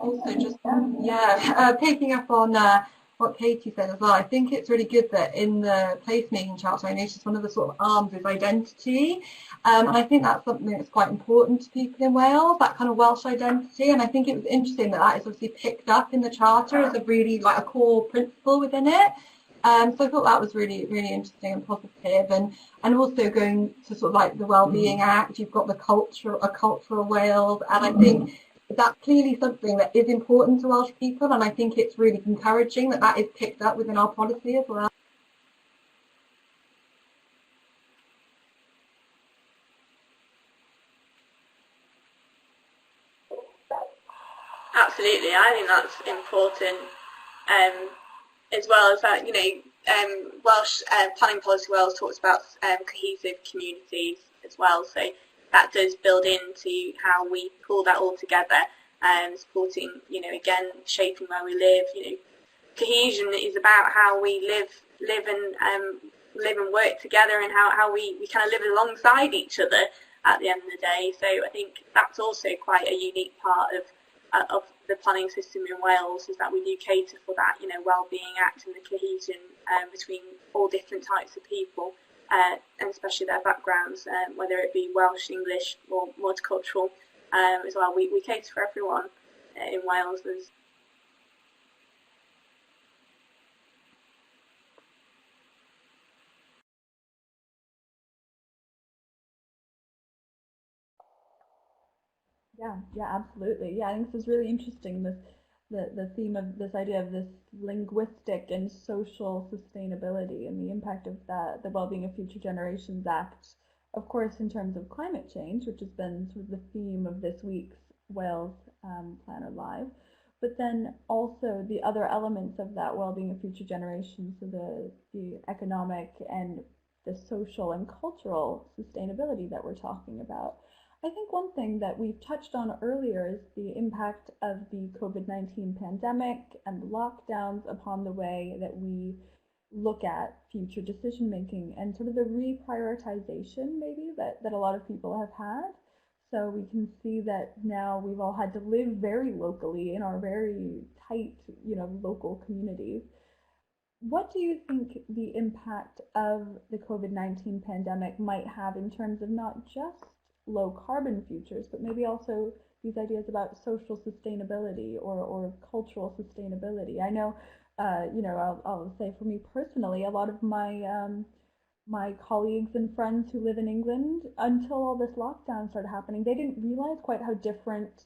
also just picking up on what Katie said as well, I think it's really good that in the placemaking charter, I noticed one of the sort of arms is identity, and I think that's something that's quite important to people in Wales, that kind of Welsh identity, and I think it was interesting that that is obviously picked up in the charter as a really like a core principle within it. So I thought that was really, really interesting and positive, and also going to sort of like the Wellbeing Act, you've got a cultural Wales, and I think that's clearly something that is important to Welsh people, and I think it's really encouraging that that is picked up within our policy as well. Absolutely, I think that's important, as well as that, you know, Welsh Planning Policy Wales talks about cohesive communities as well, so that does build into how we pull that all together, supporting, you know, again, shaping where we live. You know, cohesion is about how we live and work together, and how we kind of live alongside each other at the end of the day. So I think that's also quite a unique part of the planning system in Wales, is that we do cater for that, you know, Wellbeing Act and the cohesion between all different types of people, and especially their backgrounds, whether it be Welsh, English or multicultural as well. We cater for everyone in Wales. Yeah, absolutely. Yeah, I think this is really interesting, the theme of this idea of this linguistic and social sustainability and the impact of that, the Wellbeing of Future Generations Act, of course, in terms of climate change, which has been sort of the theme of this week's Wales Planner Live, but then also the other elements of that Wellbeing of Future Generations, so the economic and the social and cultural sustainability that we're talking about. I think one thing that we've touched on earlier is the impact of the COVID-19 pandemic and the lockdowns upon the way that we look at future decision making, and sort of the reprioritization maybe that a lot of people have had. So we can see that now we've all had to live very locally in our very tight, you know, local communities. What do you think the impact of the COVID-19 pandemic might have in terms of not just low carbon futures, but maybe also these ideas about social sustainability or cultural sustainability? I know, you know, I'll say for me personally, a lot of my colleagues and friends who live in England, until all this lockdown started happening, they didn't realize quite how different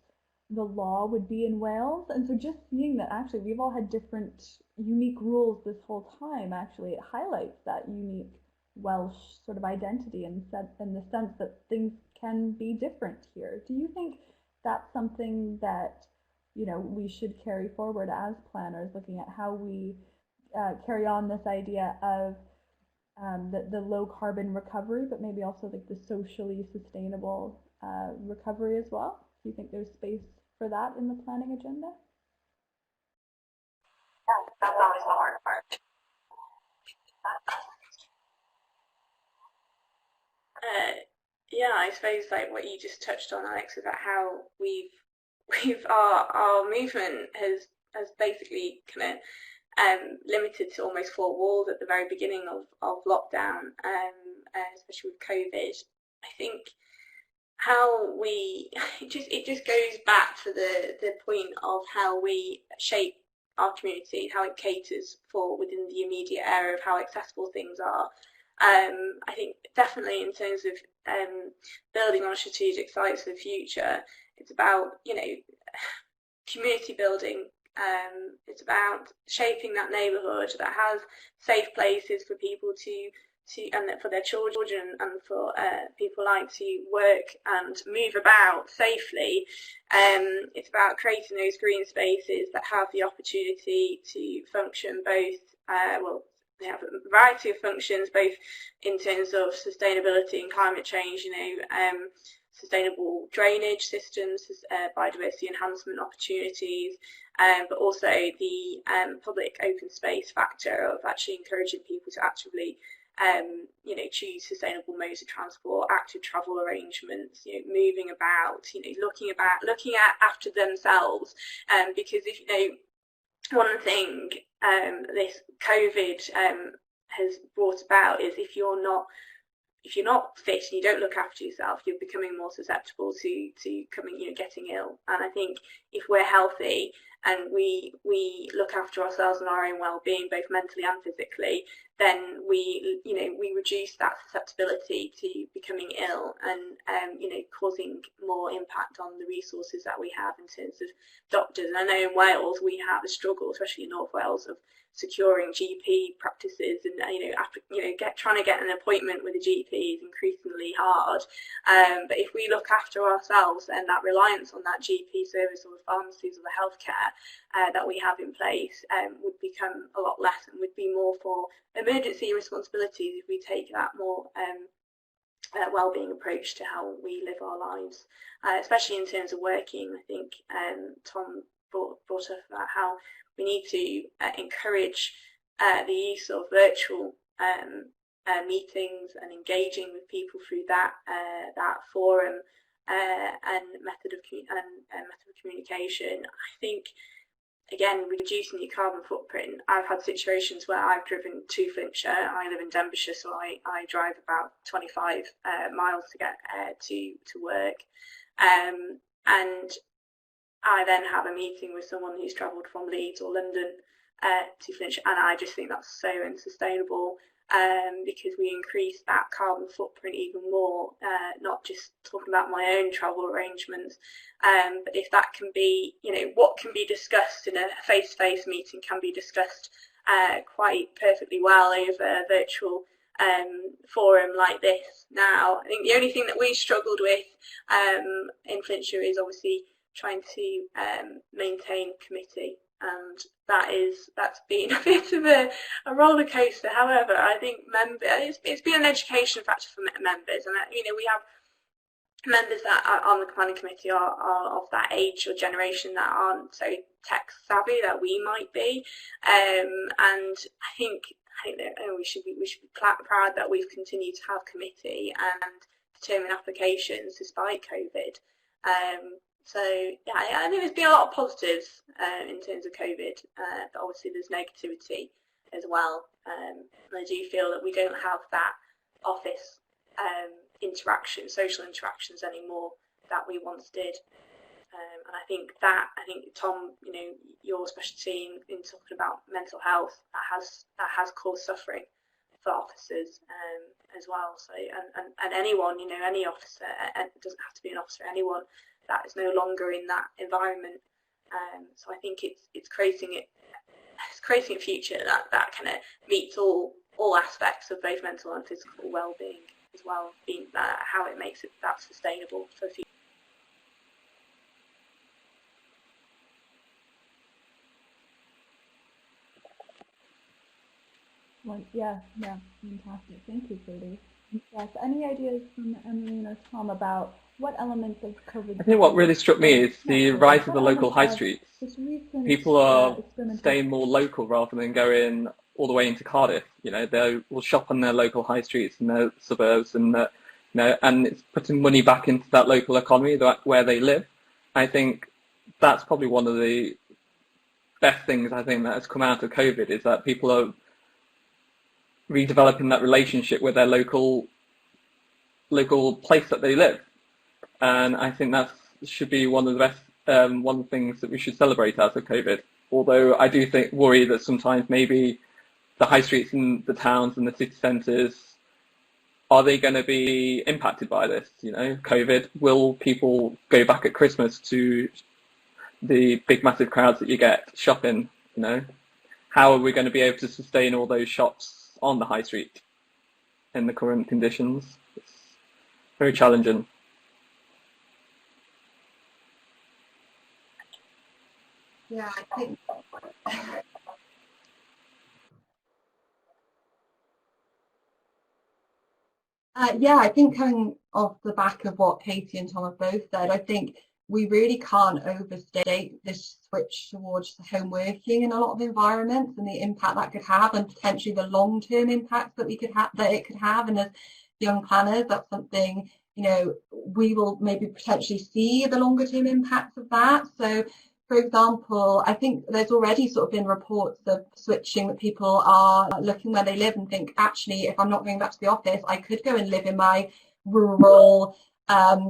the law would be in Wales. And so just seeing that actually we've all had different unique rules this whole time, actually it highlights that unique Welsh sort of identity and in the sense that things can be different here. Do you think that's something that, you know, we should carry forward as planners, looking at how we carry on this idea of the low carbon recovery, but maybe also like the socially sustainable recovery as well? Do you think there's space for that in the planning agenda? Yeah, that's always the hard part. Yeah, I suppose like what you just touched on, Alex, about how our movement has basically kind of limited to almost four walls at the very beginning of lockdown, especially with COVID. I think how it just goes back to the point of how we shape our community, how it caters for within the immediate area of how accessible things are. I think definitely in terms of building on strategic sites for the future, it's about, you know, community building. It's about shaping that neighbourhood that has safe places for people to and for their children and for people like to work and move about safely. It's about creating those green spaces that have the opportunity to function both, they have a variety of functions, both in terms of sustainability and climate change, you know, sustainable drainage systems, biodiversity enhancement opportunities, but also the public open space factor of actually encouraging people to actively you know, choose sustainable modes of transport, active travel arrangements, you know, moving about, you know, looking at after themselves, because if you know, one thing this COVID has brought about is if you're not fit and you don't look after yourself, you're becoming more susceptible to coming, you know, getting ill. And I think if we're healthy and we look after ourselves and our own well-being, both mentally and physically, then we reduce that susceptibility to becoming ill and you know, causing more impact on the resources that we have in terms of doctors. And I know in Wales we have a struggle, especially in North Wales, of securing GP practices, and trying to get an appointment with a GP is increasingly hard. But if we look after ourselves, then that reliance on that GP service or the pharmacies or the healthcare that we have in place would become a lot less, and would be more for emergency responsibilities if we take that more well-being approach to how we live our lives, especially in terms of working. I think Thom brought up about how we need to encourage the use of virtual meetings and engaging with people through that forum and method of communication. I think, again, reducing your carbon footprint. I've had situations where I've driven to Flintshire. I live in Denbighshire, so I drive about 25 miles to get to work, and I then have a meeting with someone who's travelled from Leeds or London to Flintshire, and I just think that's so unsustainable, because we increase that carbon footprint even more, not just talking about my own travel arrangements, but if that can be, you know, what can be discussed in a face-to-face meeting can be discussed quite perfectly well over a virtual forum like this now. I think the only thing that we struggled with in Flintshire is obviously trying to maintain committee, and that's been a bit of a roller coaster. However, I think it's been an education factor for members, and you know, we have members that are on the planning committee are of that age or generation that aren't so tech savvy that we might be, and I think we should be proud that we've continued to have committee and determine applications despite COVID. So yeah, I think there's been a lot of positives in terms of COVID, but obviously there's negativity as well. And I do feel that we don't have that office social interactions anymore that we once did. And I think Thom, you know, your specialty in talking about mental health, that has caused suffering for officers as well. So and anyone, you know, any officer, and it doesn't have to be an officer, anyone that is no longer in that environment. So I think it's creating a future that kind of meets all aspects of both mental and physical well-being as well, being how it makes it that sustainable for the future. Well, yeah, fantastic. Thank you, Katie. Yes, any ideas from Emmeline or Thom about what elements of COVID? I think what really struck me is the rise of the local high streets. People are staying more local rather than going all the way into Cardiff. You know, they will shop on their local high streets in their suburbs, and you know, and it's putting money back into that local economy where they live. I think that's probably one of the best things I think that has come out of COVID, is that people are redeveloping that relationship with their local place that they live, and I think that should be one of the best one of the things that we should celebrate out of COVID. Although I do worry that sometimes maybe the high streets and the towns and the city centres, are they going to be impacted by this? You know, COVID, will people go back at Christmas to the big massive crowds that you get shopping? You know, how are we going to be able to sustain all those shops on the high street in the current conditions? It's very challenging. Yeah, I think I think coming off the back of what Katie and Thom have both said, I think we really can't overstate this switch towards home working in a lot of environments and the impact that could have, and potentially the long-term impacts that it could have. And as young planners, that's something, you know, we will maybe potentially see the longer-term impacts of that. So, for example, I think there's already sort of been reports of switching, that people are looking where they live and think, actually, if I'm not going back to the office, I could go and live in my rural,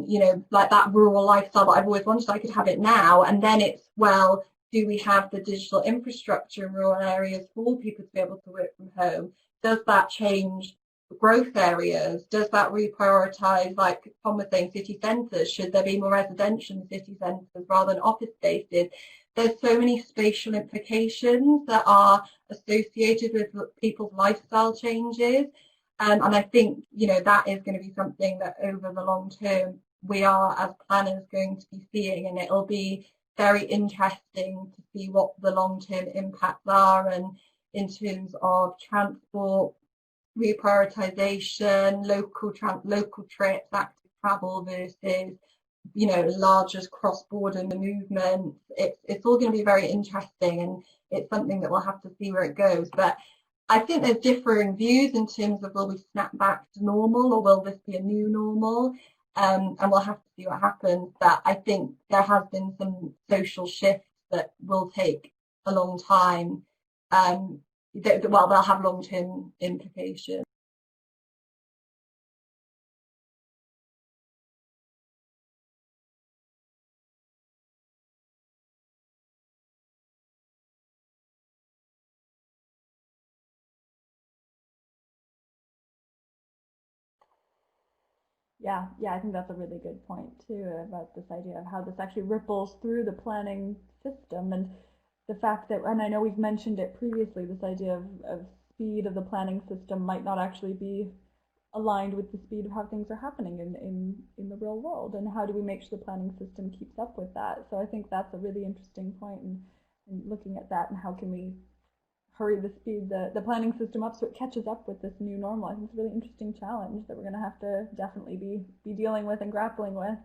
you know, like that rural lifestyle that I've always wanted. I could have it now. And then it's, well, do we have the digital infrastructure in rural areas for people to be able to work from home? Does that change growth areas? Does that reprioritise, like Tom was saying, city centres? Should there be more residential in city centres rather than office spaces? There's so many spatial implications that are associated with people's lifestyle changes. And I think, you know, that is going to be something that over the long term we are, as planners, going to be seeing, and it'll be very interesting to see what the long-term impacts are, and in terms of transport, reprioritisation, local trips, active travel versus, you know, larger cross-border movements. It's all going to be very interesting, and it's something that we'll have to see where it goes. But I think there's differing views in terms of, will we snap back to normal, or will this be a new normal? And we'll have to see what happens. But I think there has been some social shifts that will take a long time. Well, they'll have long-term implications. Yeah, I think that's a really good point too, about this idea of how this actually ripples through the planning system, and the fact that, and I know we've mentioned it previously, this idea of speed of the planning system might not actually be aligned with the speed of how things are happening in the real world, and how do we make sure the planning system keeps up with that? So I think that's a really interesting point, and looking at that, and how can we hurry the planning system up so it catches up with this new normal. I think it's a really interesting challenge that we're going to have to definitely be dealing with and grappling with.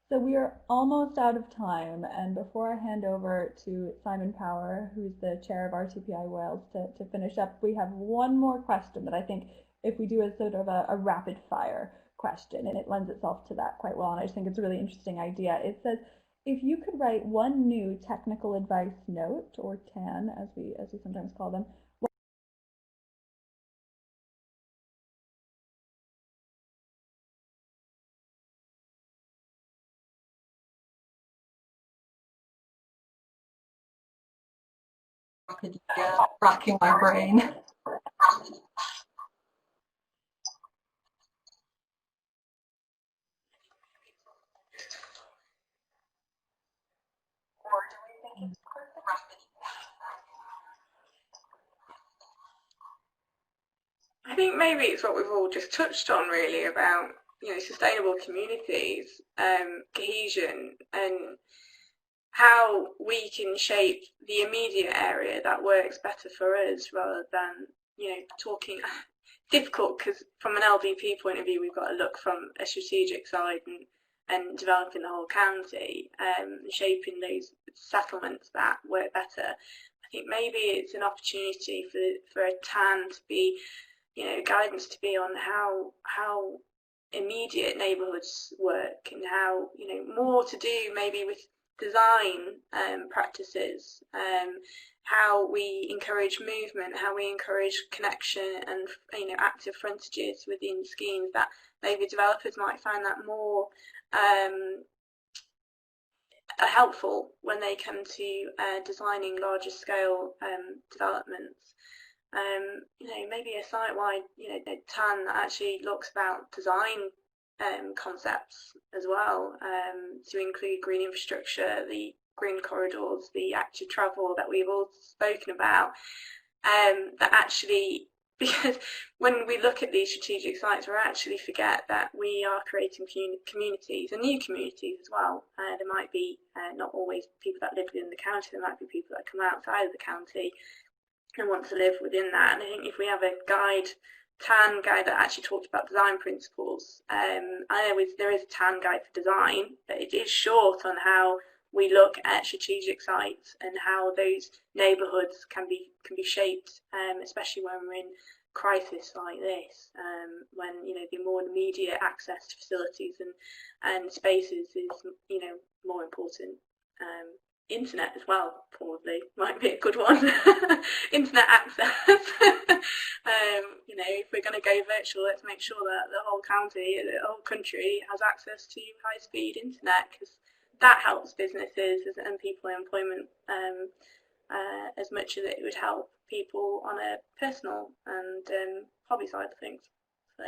So we are almost out of time, and before I hand over to Simon Power, who's the chair of RTPI Wales, to finish up, we have one more question that I think, if we do as sort of a rapid fire question, and it lends itself to that quite well, and I just think it's a really interesting idea. It says, if you could write one new technical advice note, or TAN as we sometimes call them, racking my brain. I think maybe it's what we've all just touched on, really, about, you know, sustainable communities, cohesion, and how we can shape the immediate area that works better for us, rather than, you know, talking. Difficult, because from an LDP point of view, we've got to look from a strategic side and developing the whole county, shaping those settlements that work better. I think maybe it's an opportunity for a TAN to be, you know, guidance to be on how immediate neighbourhoods work, and how, you know, more to do maybe with design practices, how we encourage movement, how we encourage connection, and, you know, active frontages within schemes, that maybe developers might find that more helpful when they come to designing larger scale developments. You know, maybe a site-wide, you know, TAN that actually looks about design concepts as well, to include green infrastructure, the green corridors, the active travel that we've all spoken about, that actually, because when we look at these strategic sites, we actually forget that we are creating communities, and new communities as well. There might be not always people that live within the county, there might be people that come outside of the county and want to live within that. And I think if we have a guide TAN guide that actually talked about design principles. I know there is a TAN guide for design, but it is short on how we look at strategic sites and how those neighbourhoods can be shaped, especially when we're in crisis like this, when the more immediate access to facilities and spaces is more important. Internet as well probably might be a good one. Internet access. If we're going to go virtual, let's make sure that the whole county, the whole country has access to high-speed internet, because that helps businesses and people in employment as much as it would help people on a personal and hobby side of things. So.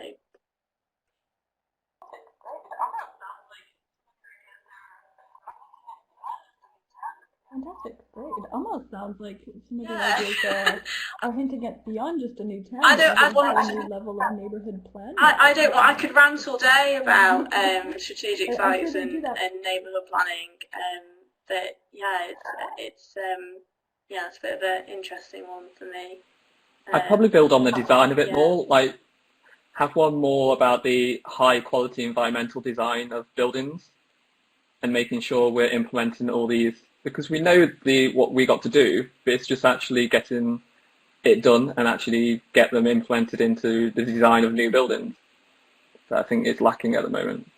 Fantastic, great. It almost sounds like some of the ideas are hinting at beyond just a new town. I want a new level of neighbourhood planning. I could rant all day about strategic sites and neighbourhood planning, but it's a bit of an interesting one for me. I'd probably build on the design a bit more, like have one more about the high quality environmental design of buildings and making sure we're implementing all these, because we know what we got to do, but it's just actually getting it done and actually get them implemented into the design of new buildings. So I think it's lacking at the moment.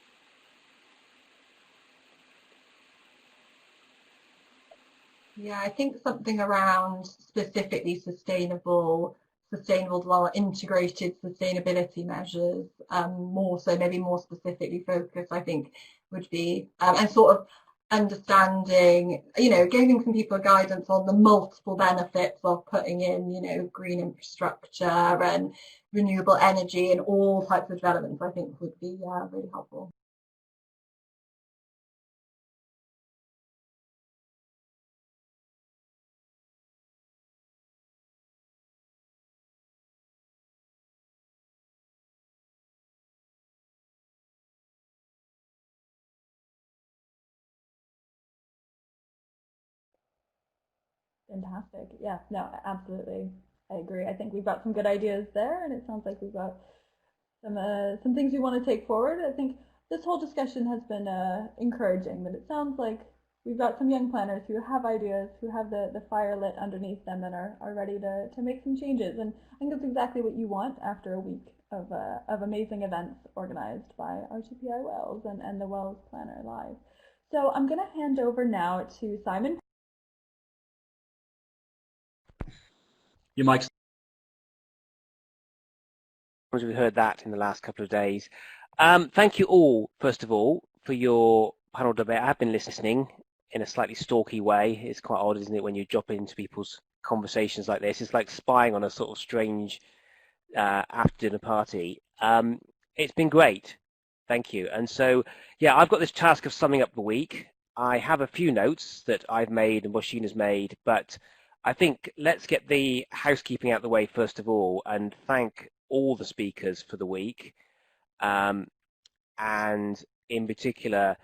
Yeah, I think something around specifically sustainable integrated sustainability measures, maybe more specifically focused, I think would be, and sort of understanding, giving some people guidance on the multiple benefits of putting in, green infrastructure and renewable energy and all types of developments, I think would be really helpful. Fantastic. Yeah, no, absolutely. I agree. I think we've got some good ideas there, and it sounds like we've got some things we want to take forward. I think this whole discussion has been encouraging, but it sounds like we've got some young planners who have ideas, who have the fire lit underneath them and are ready to make some changes. And I think that's exactly what you want after a week of amazing events organized by RTPI Wales and the Welsh Planner Live. So I'm going to hand over now to Simon. Your mic's. We heard that in the last couple of days. Thank you all, first of all, for your panel debate. I have been listening in a slightly stalky way. It's quite odd, isn't it, when you drop into people's conversations like this? It's like spying on a sort of strange after-dinner party. It's been great. Thank you. And so, yeah, I've got this task of summing up the week. I have a few notes that I've made and Washina's made, but I think let's get the housekeeping out of the way first of all and thank all the speakers for the week, and in particular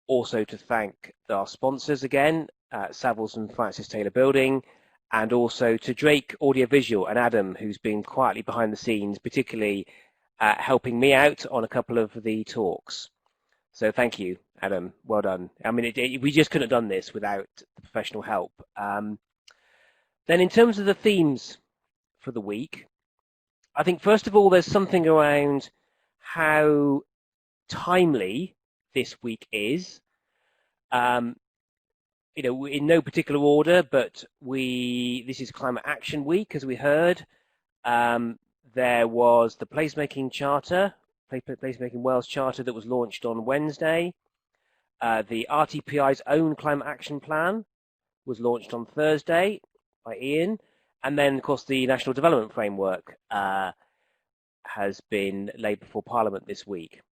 also to thank our sponsors again, Savills and Francis Taylor Building, and also to Drake Audiovisual and Adam, who's been quietly behind the scenes, particularly helping me out on a couple of the talks. So thank you, Adam. Well done. I mean, we just couldn't have done this without the professional help. Then in terms of the themes for the week, I think first of all there's something around how timely this week is. In no particular order, but this is Climate Action Week, as we heard. There was the Placemaking Charter, Placemaking Wales Charter, that was launched on Wednesday. The RTPI's own Climate Action Plan was launched on Thursday by Ian, and then of course the National Development Framework has been laid before Parliament this week.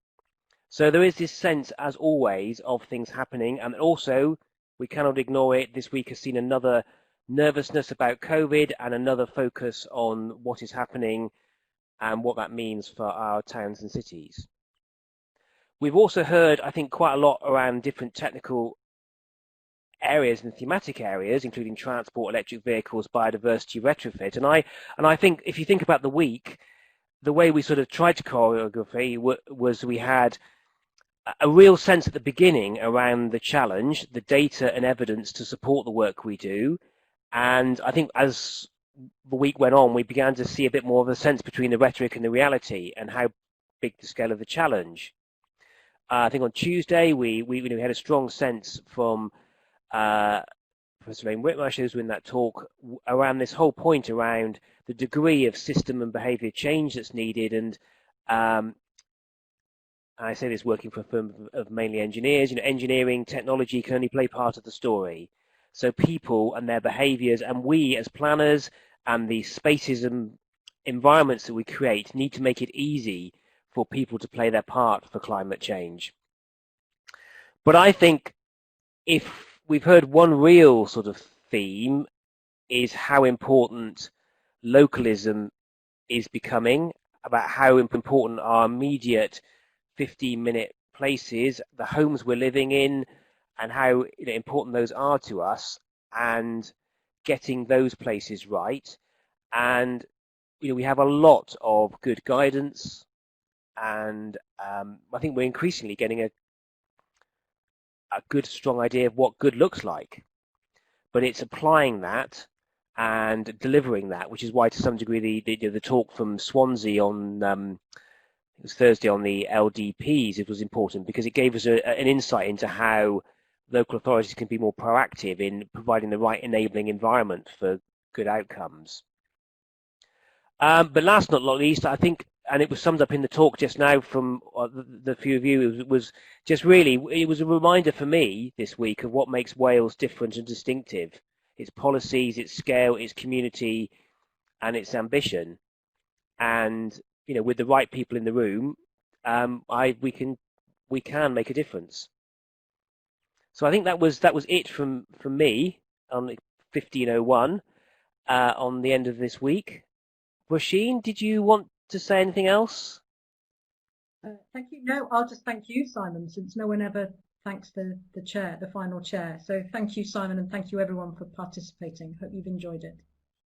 So there is this sense, as always, of things happening, and also we cannot ignore it. This week has seen another nervousness about COVID and another focus on what is happening and what that means for our towns and cities. We've also heard, I think, quite a lot around different technical areas and thematic areas, including transport, electric vehicles, biodiversity, retrofit. And I think if you think about the week, the way we sort of tried to choreography was we had a real sense at the beginning around the challenge, the data and evidence to support the work we do. And I think as the week went on, we began to see a bit more of a sense between the rhetoric and the reality and how big the scale of the challenge. I think on Tuesday, we had a strong sense from Professor Elaine Whitmarsh, who was in that talk, around this whole point around the degree of system and behaviour change that's needed. And I say this working for a firm of mainly engineers, engineering, technology can only play part of the story. So people and their behaviours, and we as planners and the spaces and environments that we create need to make it easy for people to play their part for climate change. But I think if we've heard one real sort of theme is how important localism is becoming, about how important our immediate 15-minute places, the homes we're living in, and how important those are to us, and getting those places right. And we have a lot of good guidance, and I think we're increasingly getting a good, strong idea of what good looks like. But it's applying that and delivering that, which is why, to some degree, the talk from Swansea on it was Thursday on the LDPs, it was important because it gave us an insight into how local authorities can be more proactive in providing the right enabling environment for good outcomes. But last but not least, I think, and it was summed up in the talk just now from the few of you, it was just really, it was a reminder for me this week of what makes Wales different and distinctive. Its policies, its scale, its community, and its ambition. And with the right people in the room, we can make a difference. So I think that was it from me on 1501 on the end of this week. Roisin, did you want to say anything else? Thank you. No, I'll just thank you, Simon, since no one ever thanks the chair, the final chair. So thank you, Simon, and thank you everyone for participating. Hope you've enjoyed it.